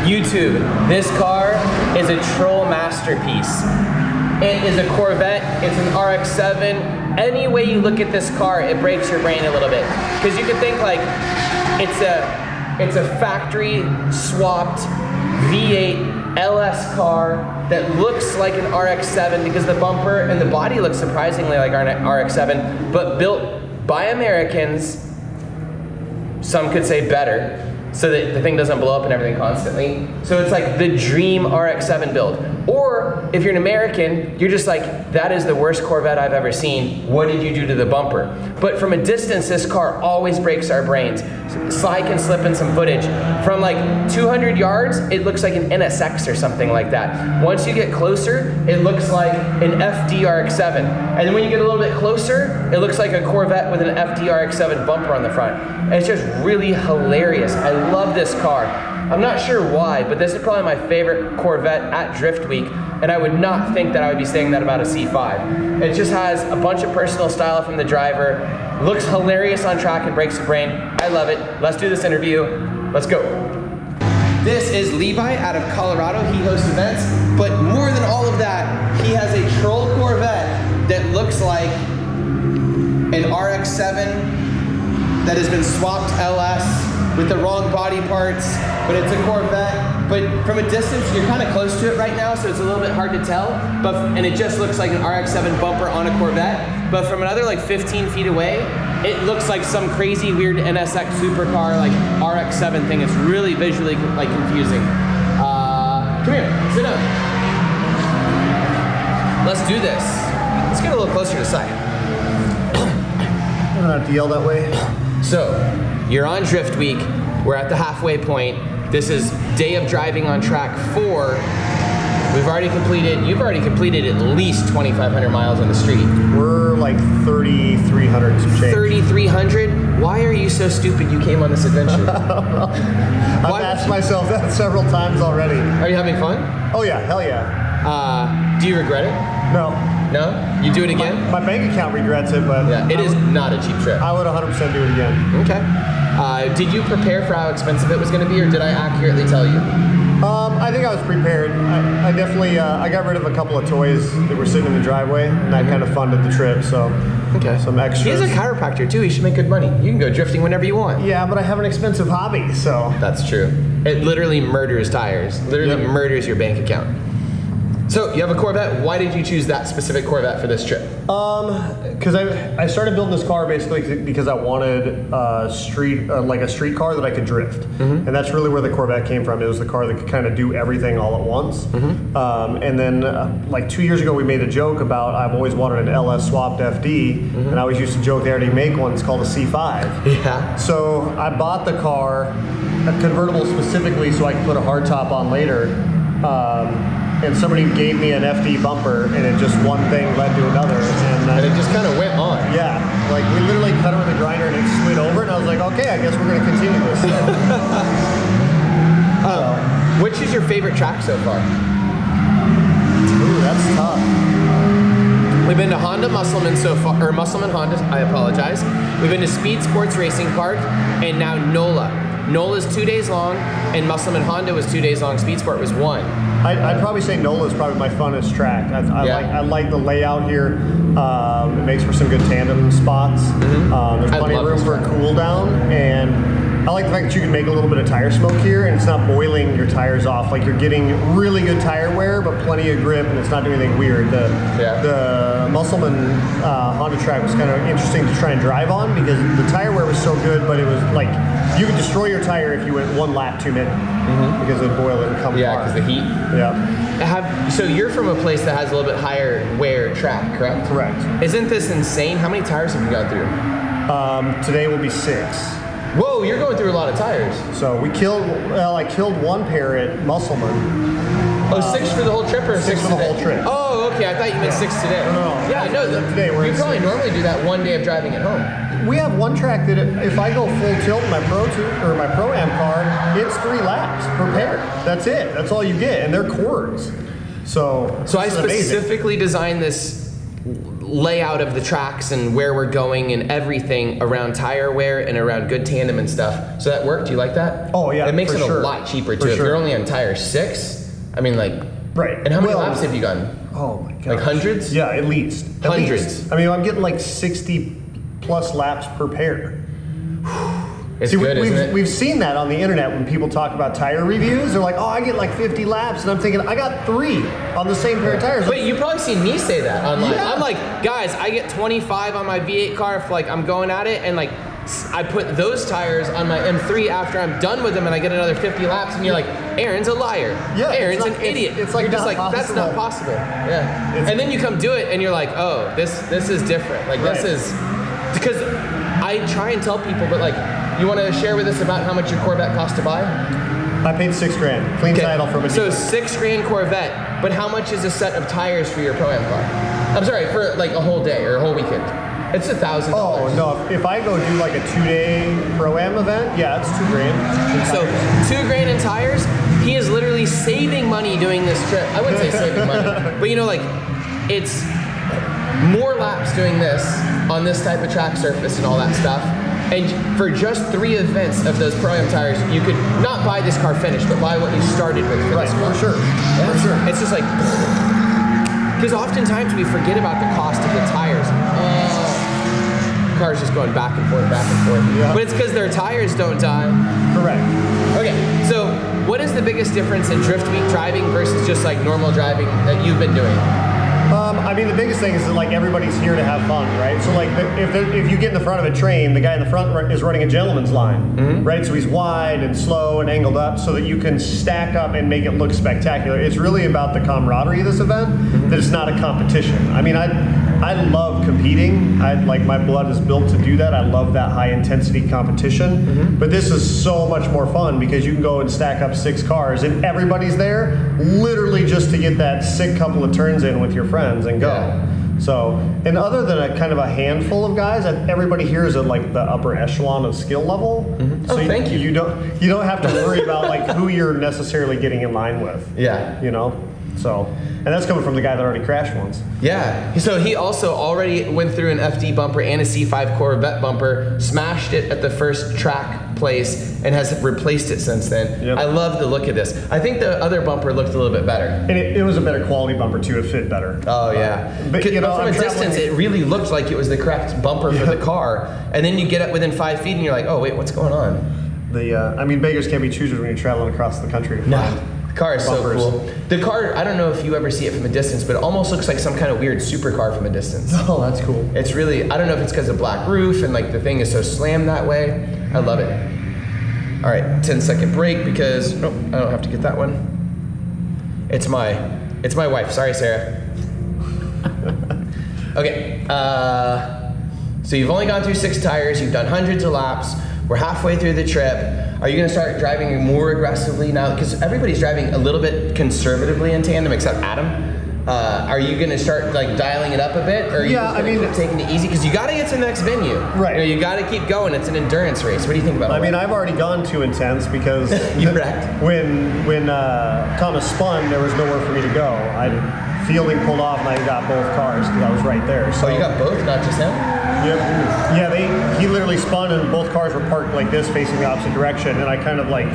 YouTube, this car is a troll masterpiece. It is a Corvette, it's an RX7. Any way you look at this car, it breaks your brain a little bit. Because you could think like, it's a factory swapped V8 LS car that looks like an RX7 because the bumper and the body looks surprisingly like our RX7, but built by Americans, some could say better, so that the thing doesn't blow up and everything constantly. So it's like the dream RX-7 build. Or if you're an American, you're just like, that is the worst Corvette I've ever seen. What did you do to the bumper? But from a distance, this car always breaks our brains. Sly can slip in some footage. From like 200 yards, it looks like an NSX or something like that. Once you get closer, it looks like an FD RX-7. And then when you get a little bit closer, it looks like a Corvette with an FD RX-7 bumper on the front. And it's just really hilarious. I love this car. I'm not sure why, but this is probably my favorite Corvette at Drift Week, and I would not think that I would be saying that about a C5. It just has a bunch of personal style from the driver, looks hilarious on track and breaks the brain. I love it. Let's do this interview. Let's go. This is Levi out of Colorado. He hosts events, but more than all of that, he has a troll Corvette that looks like an RX-7 that has been swapped LS with the wrong body parts, but it's a Corvette. But from a distance, you're kind of close to it right now, so it's a little bit hard to tell. And it just looks like an RX-7 bumper on a Corvette. But from another like 15 feet away, it looks like some crazy weird NSX supercar like RX-7 thing. It's really visually like confusing. Come here, sit down. Let's do this. Let's get a little closer to sight. I don't have to yell that way. So, you're on Drift Week. We're at the halfway point. This is day of driving on track 4. You've already completed at least 2,500 miles on the street. We're like 3,300 some change. 3,300? Why are you so stupid you came on this adventure? I've asked myself that several times already. Are you having fun? Oh yeah, hell yeah. Do you regret it? No. No? You do it again? My bank account regrets it, but... Yeah, it is not a cheap trip. I would 100% do it again. Okay. Did you prepare for how expensive it was going to be, or did I accurately tell you? I think I was prepared. I definitely, I got rid of a couple of toys that were sitting in the driveway, and that kind of funded the trip, so... Okay. Some extras. He's a chiropractor too, he should make good money. You can go drifting whenever you want. Yeah, but I have an expensive hobby, so... That's true. It literally murders tires. Literally murders your bank account. So, you have a Corvette. Why did you choose that specific Corvette for this trip? Because I started building this car basically because I wanted a street car that I could drift. Mm-hmm. And that's really where the Corvette came from. It was the car that could kind of do everything all at once. Mm-hmm. And then like 2 years ago, we made a joke about I've always wanted an LS swapped FD. Mm-hmm. And I always used to joke they already make one. It's called a C5. Yeah. So I bought the car, a convertible specifically so I could put a hardtop on later. And somebody gave me an FD bumper, and it just one thing led to another. And it just kind of went on. Yeah, like we literally cut it with a grinder and it slid over, and I was like, okay, I guess we're going to continue this. Which is your favorite track so far? Ooh, that's tough. We've been to Honda Musselman so far, or Musselman Honda, I apologize. We've been to Speed Sports Racing Park, and now NOLA. NOLA's 2 days long, and Musselman Honda was 2 days long. Speed Sport was 1. I'd probably say NOLA is probably my funnest track. I like the layout here. It makes for some good tandem spots. Mm-hmm. There's plenty of room for a cool down, and I like the fact that you can make a little bit of tire smoke here, and it's not boiling your tires off. Like you're getting really good tire wear, but plenty of grip, and it's not doing anything weird. The Musselman Honda track was kind of interesting to try and drive on because the tire wear was so good, but it was like you could destroy your tire if you went 1 lap too many because it'd boil it and come apart. Yeah, because the heat. Yeah. So you're from a place that has a little bit higher wear track, correct? Correct. Isn't this insane? How many tires have you gone through? Today will be 6. Whoa, you're going through a lot of tires. So I killed 1 pair at Musselman. Oh, 6 for the whole trip, or 6 for the whole trip? Oh, okay. I thought you meant 6 today. No. Yeah, no. Today we're you probably normally do that 1 day of driving at home. We have one track that if I go full tilt in my Pro-Am car, it's 3 laps per pair. That's it. That's all you get, and they're cords. So I specifically designed this layout of the tracks and where we're going and everything around tire wear and around good tandem and stuff. So that worked. Do you like that? Oh yeah, it makes it sure. a lot cheaper too. If you're only on tire 6, I mean, like, right. And how many laps have you gotten? Oh my god, like hundreds? Yeah, at least. Hundreds. I mean, I'm getting like 60 plus laps per pair. It's good, isn't it? We've seen that on the internet when people talk about tire reviews. They're like, oh, I get like 50 laps. And I'm thinking, I got 3 on the same pair of tires. Wait, you've probably seen me say that online. Yeah. I'm like, guys, I get 25 on my V8 car if like I'm going at it, and like I put those tires on my M3 after I'm done with them, and I get another 50 laps, and you're like, Aaron's a liar. Yeah, Aaron's an idiot. It's like, you're just like, possible. that's not possible. Yeah. And then you come do it, and you're like, oh, this is different. Like this is, because I try and tell people, but like, you want to share with us about how much your Corvette cost to buy? I paid $6,000, clean title from a dealer. So $6,000 Corvette, but how much is a set of tires for your Pro-Am car? I'm sorry, for like a whole day or a whole weekend. It's $1,000. Oh no! If I go do like a 2-day Pro-Am event, yeah, it's $2,000. So $2,000 in tires. He is literally saving money doing this trip. I wouldn't say saving money, but you know, like it's more laps doing this on this type of track surface and all that stuff. And for just 3 events of those Pro-Am tires, you could not buy this car finished, but buy what you started with for this car. For sure. Yeah. For sure. It's just like, because oftentimes we forget about the cost of the tires. Cars just going back and forth, back and forth. Yeah. But it's because their tires don't die. Correct. Okay, so what is the biggest difference in drift week driving versus just like normal driving that you've been doing? I mean, the biggest thing is that like everybody's here to have fun, right? So like if you get in the front of a train, the guy in the front is running a gentleman's line, right? So he's wide and slow and angled up so that you can stack up and make it look spectacular. It's really about the camaraderie of this event, that it's not a competition. I mean, I love competing. Like my blood is built to do that. I love that high intensity competition. But this is so much more fun because you can go and stack up 6 cars and everybody's there literally just to get that sick couple of turns in with your friends and go. Yeah. So, and other than a kind of a handful of guys, everybody here is at like the upper echelon of skill level. So thank you. You don't have to worry about like who you're necessarily getting in line with. Yeah. You know? So, and that's coming from the guy that already crashed once. Yeah. So he also already went through an FD bumper and a C5 Corvette bumper, smashed it at the first track place, and has replaced it since then. Yep. I love the look of this. I think the other bumper looked a little bit better. And it was a better quality bumper too. It fit better. Oh yeah. But you know, from a distance, it really looked like it was the correct bumper for the car. And then you get up within 5 feet, and you're like, oh wait, what's going on? I mean, beggars can't be choosers when you're traveling across the country to find. The car is bumpers. so cool. The car, I don't know if you ever see it from a distance, but it almost looks like some kind of weird supercar from a distance. Oh, that's cool. It's really, I don't know if it's because of black roof and like the thing is so slammed that way. I love it. All right, 10-second break because, nope, I don't have to get that one. It's my wife. Sorry, Sarah. Okay, so you've only gone through 6 tires. You've done hundreds of laps. We're halfway through the trip. Are you gonna start driving more aggressively now? Because everybody's driving a little bit conservatively in tandem, except Adam. Are you gonna start like dialing it up a bit, or are you just gonna keep taking it easy? Because you gotta get to the next venue. Right. You know, you gotta keep going. It's an endurance race. What do you think about it? I mean, I've already gone too intense because you wrecked. When Thomas spun, there was nowhere for me to go. Fielding pulled off, and I got both cars because I was right there. So you got both, not just him? Yep. Yeah, he literally spun, and both cars were parked like this, facing the opposite direction, and I kind of like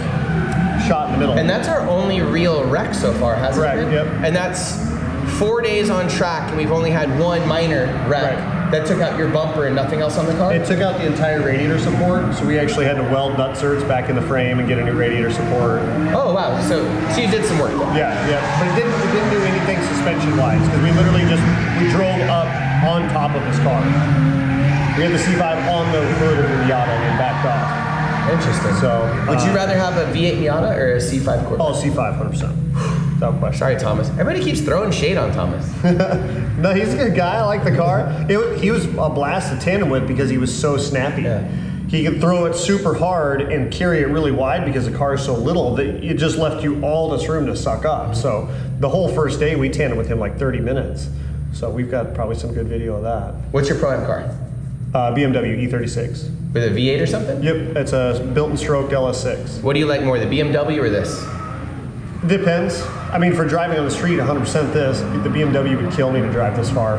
shot in the middle. And that's our only real wreck so far, hasn't it? Yep. And that's 4 days on track, and we've only had one minor wreck that took out your bumper and nothing else on the car? It took out the entire radiator support, so we actually had to weld nut certs back in the frame and get a new radiator support. Oh wow, so you did some work. Yeah, but it didn't do anything suspension-wise, because we literally we drove up on top of this car. We had the C5 on the hood of the Miata and backed off. Interesting. So, would you rather have a V8 Miata or a C5 Corvette? Oh, C5, 100%. Without question. Sorry, Thomas. Everybody keeps throwing shade on Thomas. No, he's a good guy. I like the car. He was a blast to tandem with because he was so snappy. Yeah. He could throw it super hard and carry it really wide because the car is so little that it just left you all this room to suck up. So the whole first day we tandem with him like 30 minutes. So we've got probably some good video of that. What's your Pro-Am car? BMW E36. With a V8 or something? Yep, it's a built and stroked LS6. What do you like more, the BMW or this? Depends. I mean, for driving on the street, 100% this. The BMW would kill me to drive this far.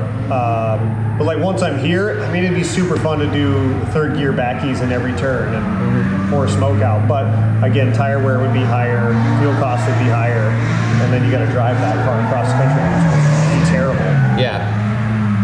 But like once I'm here, I mean, it'd be super fun to do third gear backies in every turn and pour smoke out. But again, tire wear would be higher, fuel costs would be higher, and then you got to drive that car across the country, which would be terrible. Yeah.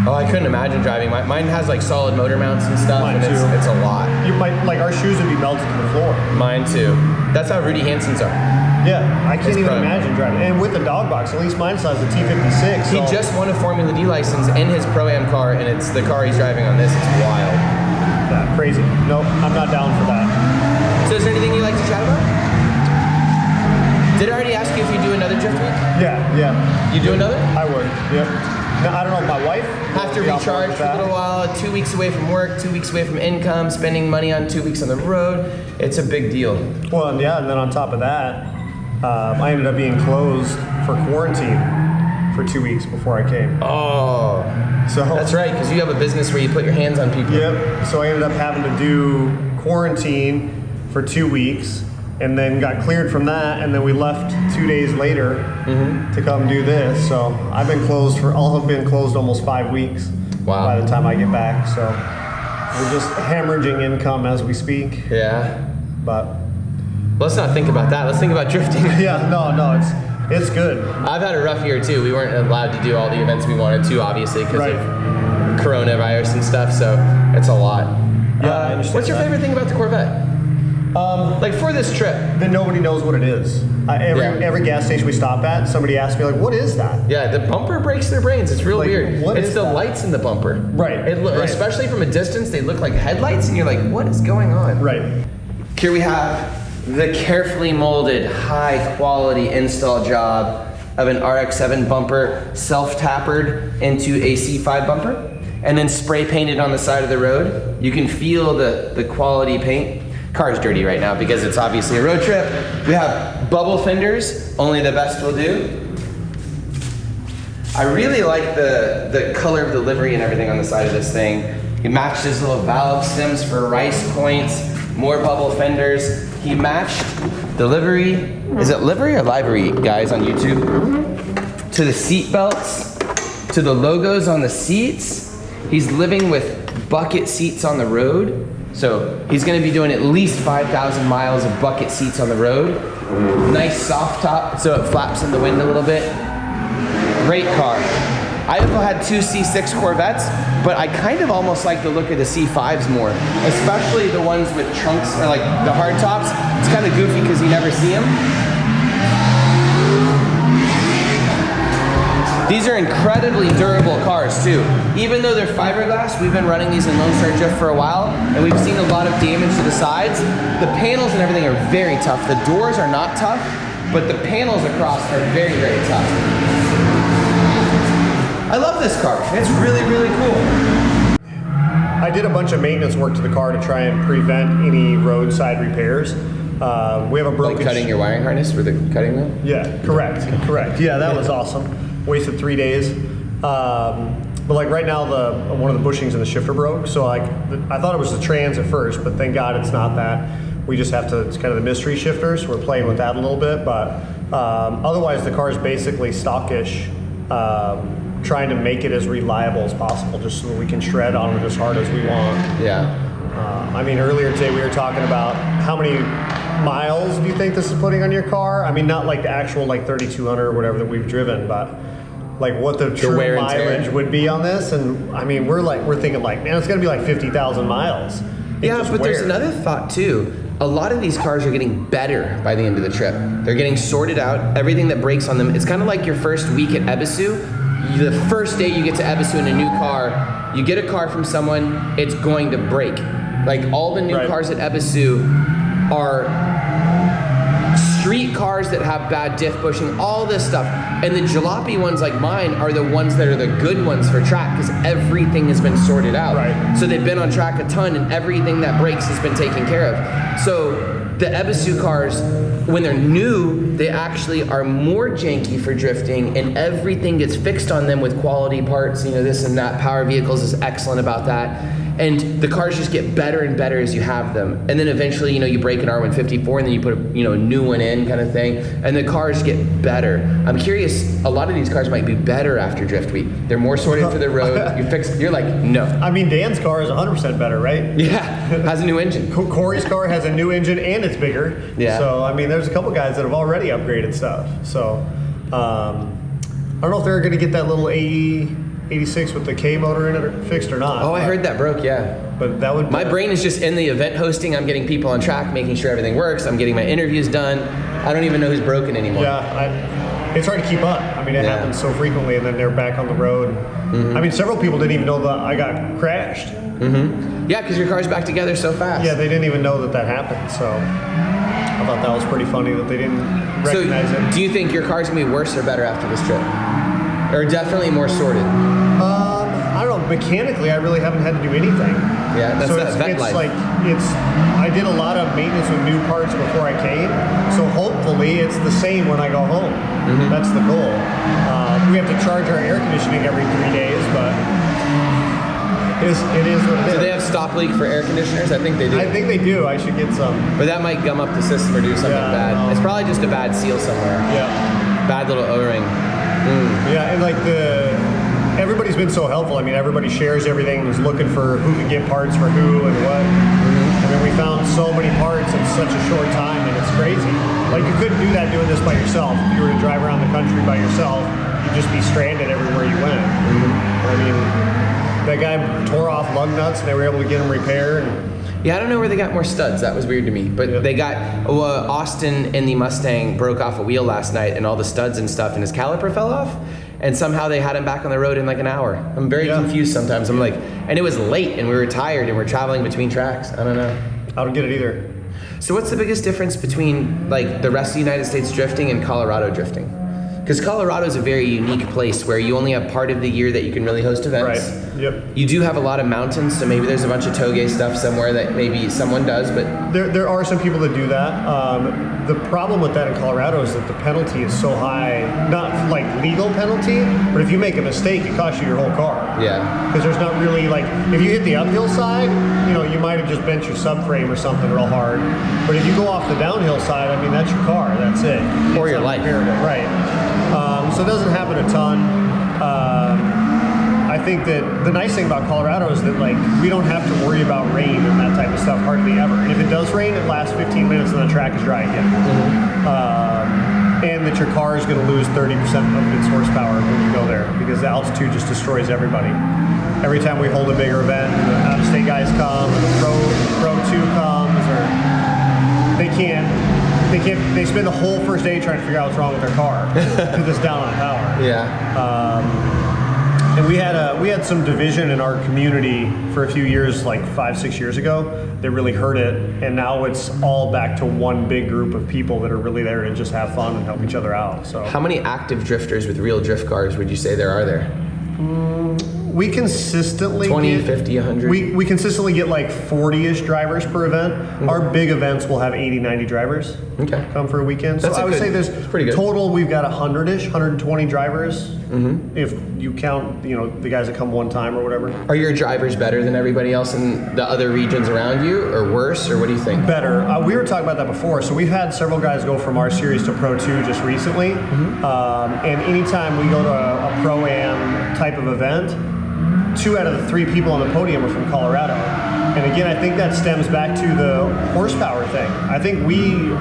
Oh, I couldn't imagine driving. Mine has like solid motor mounts and stuff. Mine and too. It's a lot. You might, like our shoes would be melted to the floor. Mine too. That's how Rudy Hansen's are. Yeah, I can't even prime. imagine driving. And with the dog box, at least mine size a T56. He just won a Formula D license in his Pro-Am car, and it's the car he's driving on this. It's wild. Yeah, crazy. Nope, I'm not down for that. So is there anything you'd like to chat about? Did I already ask you if you do another drift week? Yeah. You do another? I would, yep. Now, I don't know if my wife... Have to recharge for a little while, 2 weeks away from work, 2 weeks away from income, spending money on 2 weeks on the road. It's a big deal. Well, and yeah, and then on top of that, I ended up being closed for quarantine for 2 weeks before I came. Oh, so that's right, because you have a business where you put your hands on people. Yep, so I ended up having to do quarantine for 2 weeks, and then got cleared from that, and then we left 2 days later to come do this. So I'll have been closed almost 5 weeks by the time I get back. So we're just hemorrhaging income as we speak. Yeah. But let's not think about that. Let's think about drifting. Yeah, no, it's good. I've had a rough year too. We weren't allowed to do all the events we wanted to, obviously, because of coronavirus and stuff. So it's a lot. Yeah, I understand. What's your favorite thing about the Corvette? Like for this trip? Then nobody knows what it is. Every gas station we stop at, somebody asks me like, "What is that?" Yeah, the bumper breaks their brains. It's real weird. It's the lights in the bumper. Right. Especially from a distance, they look like headlights, and you're like, "What is going on?" Right. Here we have the carefully molded, high-quality install job of an RX7 bumper, self-tapered into a C5 bumper, and then spray painted on the side of the road. You can feel the quality paint. Car's dirty right now because it's obviously a road trip. We have bubble fenders, only the best will do. I really like the color of the livery and everything on the side of this thing. He matched his little valve stems for rice points, more bubble fenders. He matched the livery, is it livery or livery, guys, on YouTube? To the seat belts, to the logos on the seats. He's living with bucket seats on the road. So he's gonna be doing at least 5,000 miles of bucket seats on the road. Nice soft top, so it flaps in the wind a little bit. Great car. I have had 2 C6 Corvettes, but I kind of almost like the look of the C5s more, especially the ones with trunks, or like the hard tops. It's kind of goofy because you never see them. These are incredibly durable cars too. Even though they're fiberglass, we've been running these in Lone Star Drift for a while, and we've seen a lot of damage to the sides. The panels and everything are very tough. The doors are not tough, but the panels across are very, very tough. I love this car. It's really, really cool. I did a bunch of maintenance work to the car to try and prevent any roadside repairs. We have a broken... Like cutting your wiring harness with the cutting wheel? Yeah, correct. Yeah, that was awesome. Wasted 3 days. But like right now, one of the bushings in the shifter broke. So like, I thought it was the trans at first, but thank God it's not that. We just have to, it's kind of the mystery shifters. We're playing with that a little bit, but otherwise the car is basically stockish. Trying to make it as reliable as possible just so that we can shred on it as hard as we want. Yeah. I mean, earlier today we were talking about how many miles do you think this is putting on your car? I mean, not like the actual like 3,200 or whatever that we've driven, but like what the true mileage would be on this. And I mean, we're thinking like, man, it's gonna be like 50,000 miles. Yeah, but there's another thought too. A lot of these cars are getting better by the end of the trip. They're getting sorted out, everything that breaks on them. It's kind of like your first week at Ebisu. The first day you get to Ebisu in a new car, you get a car from someone, it's going to break. Like all the new cars at Ebisu are street cars that have bad diff bushing, all this stuff. And the jalopy ones like mine are the ones that are the good ones for track because everything has been sorted out. Right. So they've been on track a ton and everything that breaks has been taken care of. So the Ebisu cars, when they're new, they actually are more janky for drifting and everything gets fixed on them with quality parts, you know, this and that. Power Vehicles is excellent about that. And the cars just get better and better as you have them. And then eventually, you break an R154 and then you put a new one in kind of thing. And the cars get better. I'm curious, a lot of these cars might be better after Drift Week. They're more sorted for the road. You're like, no. I mean, Dan's car is 100% better, right? Yeah, has a new engine. Corey's car has a new engine and it's bigger. Yeah. So, I mean, there's a couple guys that have already upgraded stuff. So, I don't know if they're going to get that little AE86 with the K motor in it fixed or not. Oh, I heard that broke, yeah. But that would... My brain is just in the event hosting. I'm getting people on track, making sure everything works. I'm getting my interviews done. I don't even know who's broken anymore. Yeah, it's hard to keep up. I mean, it happens so frequently, and then they're back on the road. I mean, several people didn't even know that I got crashed. Yeah, because your car's back together so fast. Yeah, they didn't even know that happened, so I thought that was pretty funny that they didn't recognize it. Do you think your car's going to be worse or better after this trip? Or definitely more sorted? I don't know. Mechanically, I really haven't had to do anything. Yeah, that's that vet life. I did a lot of maintenance with new parts before I came, so hopefully it's the same when I go home. That's the goal. We have to charge our air conditioning every 3 days, but it is what it is. Do they have stop leak for air conditioners? I think they do. I think they do. I should get some. But that might gum up the system or do something bad. It's probably just a bad seal somewhere. Yeah. Bad little O-ring. Yeah, and everybody's been so helpful. I mean, everybody shares everything, is looking for who can get parts for who and what. I mean, we found so many parts in such a short time, and it's crazy. Like, you couldn't do that doing this by yourself. If you were to drive around the country by yourself, you'd just be stranded everywhere you went. I mean, that guy tore off lug nuts, and they were able to get them repaired. Yeah, I don't know where they got more studs. That was weird to me. But they got, Austin in the Mustang broke off a wheel last night and all the studs and stuff, and his caliper fell off. And somehow they had him back on the road in like an hour. I'm very confused sometimes. I'm like, and it was late and we were tired and we're traveling between tracks. I don't know. I don't get it either. So what's the biggest difference between like the rest of the United States drifting and Colorado drifting? Because Colorado is a very unique place where you only have part of the year that you can really host events. Right. Yep. You do have a lot of mountains, so maybe there's a bunch of toge stuff somewhere that maybe someone does, but there are some people that do that. The problem with that in Colorado is that the penalty is so high. Not like legal penalty, but if you make a mistake, it costs you your whole car. Yeah. Because there's not really like, if you hit the uphill side, you might have just bent your subframe or something real hard. But if you go off the downhill side, I mean, that's your car. That's it. Or your life. Right. So it doesn't happen a ton. I think that the nice thing about Colorado is that we don't have to worry about rain and that type of stuff hardly ever. And if it does rain, it lasts 15 minutes and the track is dry again. And that your car is going to lose 30% of its horsepower when you go there because the altitude just destroys everybody. Every time we hold a bigger event, the out-of-state guys come, and the Pro 2 comes, or they spend the whole first day trying to figure out what's wrong with their car because it's down on power. Yeah. And we had some division in our community for a few years, like 5-6 years ago, that really hurt it. And now it's all back to one big group of people that are really there to just have fun and help each other out. So, how many active drifters with real drift cars would you say there are there? We consistently 20, 50, 100? We consistently get like 40-ish drivers per event. Our big events will have 80, 90 drivers come for a weekend. So I would say there's pretty good. Total, we've got 100-ish, 120 drivers. If you count, the guys that come one time or whatever. Are your drivers better than everybody else in the other regions around you, or worse, or what do you think? Better. We were talking about that before. So we've had several guys go from our series to Pro 2 just recently. And anytime we go to a Pro-Am type of event, 2 out of the 3 people on the podium are from Colorado. And again, I think that stems back to the horsepower thing. I think we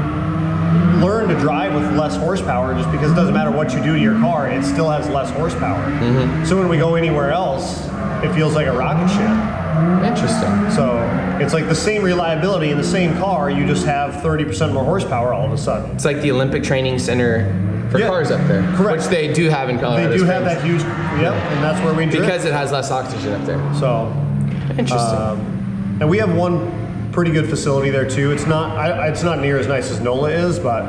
learn to drive with less horsepower just because it doesn't matter what you do to your car, it still has less horsepower. So when we go anywhere else, it feels like a rocket ship. Interesting. So it's like the same reliability in the same car, you just have 30% more horsepower all of a sudden. It's like the Olympic Training Center for cars up there. Correct. Which they do have in Colorado. They do have that huge, and that's where we drift. Because it has less oxygen up there. So, interesting. And we have one pretty good facility there too. It's not near as nice as NOLA is, but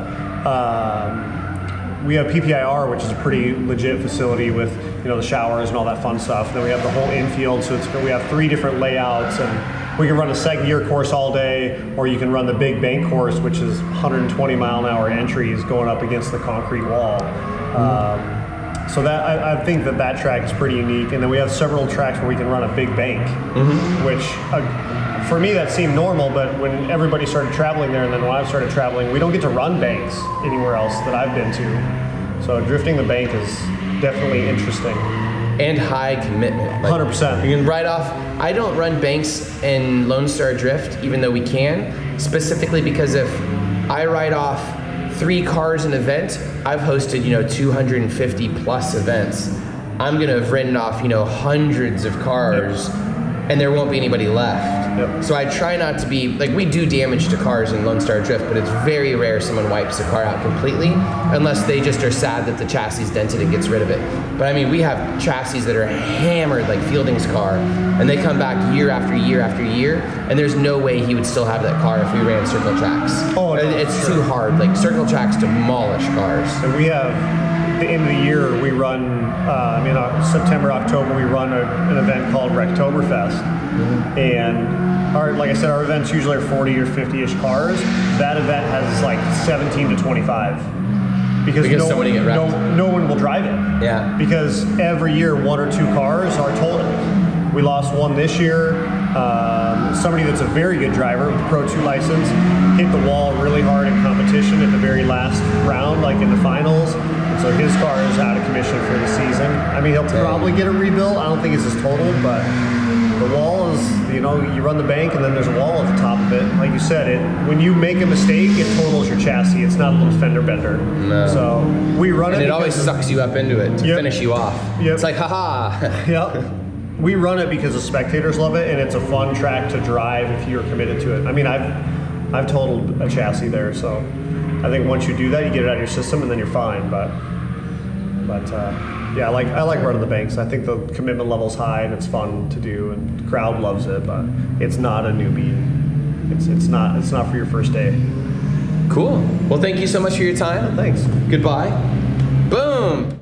we have PPIR, which is a pretty legit facility with the showers and all that fun stuff. And then we have the whole infield, so we have 3 different layouts, and we can run a second gear course all day, or you can run the big bank course, which is 120 mile an hour entries going up against the concrete wall. So that I think that track is pretty unique. And then we have several tracks where we can run a big bank, which for me that seemed normal, but when everybody started traveling there and then when I started traveling, we don't get to run banks anywhere else that I've been to. So drifting the bank is definitely interesting. And high commitment. 100%. You can ride off. I don't run banks in Lone Star Drift, even though we can, specifically because if I ride off 3 cars an event, I've hosted, 250 plus events. I'm gonna have ridden off, hundreds of cars, and there won't be anybody left. Yep. So I try not to be, like, we do damage to cars in Lone Star Drift, but it's very rare someone wipes a car out completely, unless they just are sad that the chassis is dented and gets rid of it. But I mean, we have chassis that are hammered, like Fielding's car, and they come back year after year after year, and there's no way he would still have that car if we ran circle tracks. Oh, no, it's too hard. Like, circle tracks demolish cars. And we have, the end of the year, we run, September, October, we run an event called Rectoberfest. And like I said, our events usually are 40 or 50-ish cars. That event has like 17 to 25. Because no one will drive it. Yeah. Because every year, 1 or 2 cars are totaled. We lost one this year. Somebody that's a very good driver with a Pro 2 license hit the wall really hard in competition at the very last round, like in the finals. And so his car is out of commission for the season. I mean, he'll probably get it rebuilt. I don't think it's as totaled, but the wall is, you run the bank and then there's a wall at the top of it. Like you said, when you make a mistake, it totals your chassis. It's not a little fender bender. No. So we run it. And it always sucks you up into it to finish you off. Yep. It's like, haha. Yep. We run it because the spectators love it, and it's a fun track to drive if you're committed to it. I mean, I've totaled a chassis there, so I think once you do that, you get it out of your system, and then you're fine. But yeah, I like running the banks. I think the commitment level's high, and it's fun to do, and the crowd loves it. But it's not a newbie. It's not for your first day. Cool. Well, thank you so much for your time. Thanks. Goodbye. Boom.